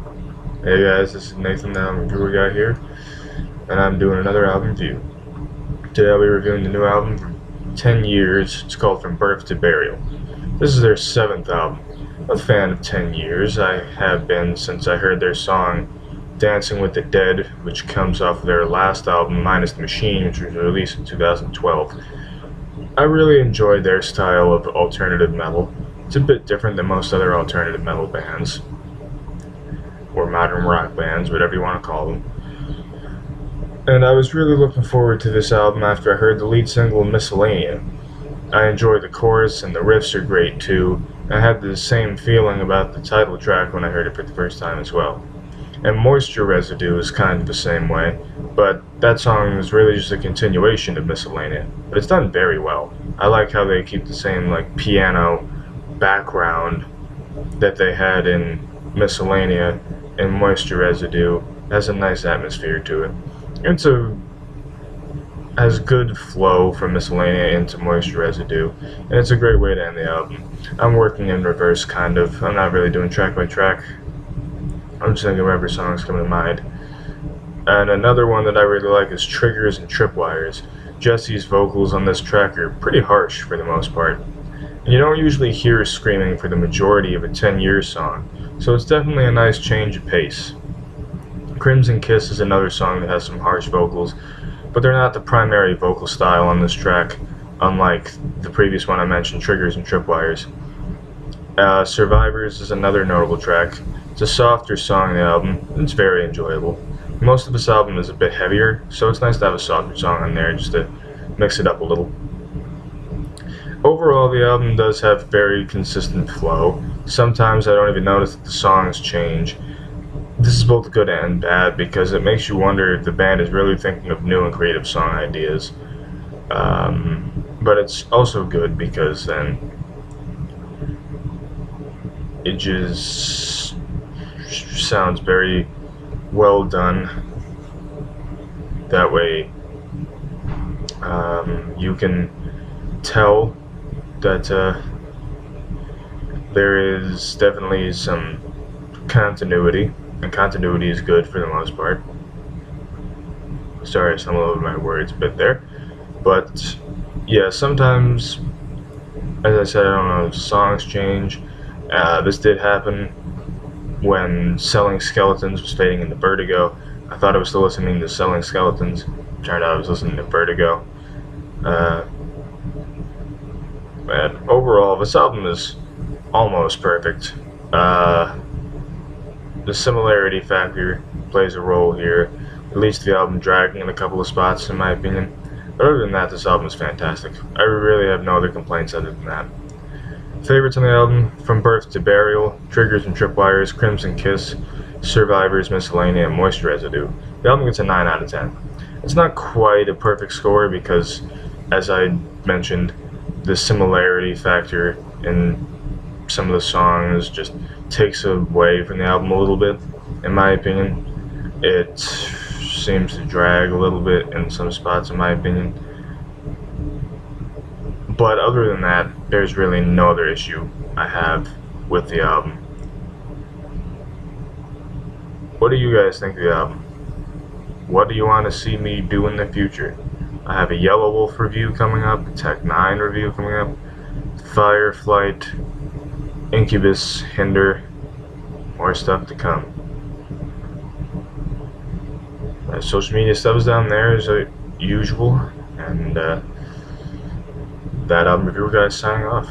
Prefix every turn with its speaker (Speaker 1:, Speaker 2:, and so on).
Speaker 1: Hey guys, this is Nathan, ThatAlbumReviewerGuy here, and I'm doing another album review. Today I'll be reviewing the new album from 10 years. It's called From Birth to Burial. This is their 7th album. I'm a fan of 10 years. I have been since I heard their song Dancing with the Dead, which comes off of their last album, Minus the Machine, which was released in 2012. I really enjoyed their style of alternative metal. It's a bit different than most other alternative metal bands, or modern rock bands, whatever you want to call them. And I was really looking forward to this album after I heard the lead single, Miscellanea. I enjoyed the chorus, and the riffs are great too. I had the same feeling about the title track when I heard it for the first time as well. And Moisture Residue is kind of the same way, but that song is really just a continuation of Miscellanea. But it's done very well. I like how they keep the same piano background that they had in Miscellanea, and Moisture Residue has a nice atmosphere to it. Has good flow from Miscellanea into Moisture Residue, and it's a great way to end the album. I'm working in reverse, kind of. I'm not really doing track by track. I'm just thinking whatever songs come to mind. And another one that I really like is Triggers and Tripwires. Jesse's vocals on this track are pretty harsh for the most part. And you don't usually hear screaming for the majority of a 10-year song, so it's definitely a nice change of pace. Crimson Kiss is another song that has some harsh vocals, but they're not the primary vocal style on this track, unlike the previous one I mentioned, Triggers and Tripwires. Survivors is another notable track. It's a softer song on the album, and it's very enjoyable. Most of this album is a bit heavier, so it's nice to have a softer song on there just to mix it up a little. Overall, the album does have very consistent flow. Sometimes I don't even notice that the songs change. This is both good and bad because it makes you wonder if the band is really thinking of new and creative song ideas. But it's also good because then it just sounds very well done. That way you can tell that there is definitely some continuity, and continuity is good for the most part. Sorry, I stumbled over my words a bit there. But yeah, sometimes, as I said, I don't know, songs change. This did happen when Selling Skeletons was fading into Vertigo. I thought I was still listening to Selling Skeletons. Turned out I was listening to Vertigo. And overall, this album is almost perfect. The similarity factor plays a role here. It leads to the album dragging in a couple of spots, in my opinion. But other than that, this album is fantastic. I really have no other complaints other than that. Favorites on the album: From Birth to Burial, Triggers and Tripwires, Crimson Kiss, Survivors, Miscellanea, and Moisture Residue. The album gets a 9 out of 10. It's not quite a perfect score because, as I mentioned, the similarity factor in some of the songs just takes away from the album a little bit, in my opinion. It seems to drag a little bit in some spots, in my opinion. But other than that, there's really no other issue I have with the album. What do you guys think of the album? What do you want to see me do in the future? I have a Yellow Wolf review coming up, a Tech 9 review coming up, Fireflight, Incubus, Hinder, more stuff to come. Social media stuff is down there as usual, and that album reviewer guy signing off.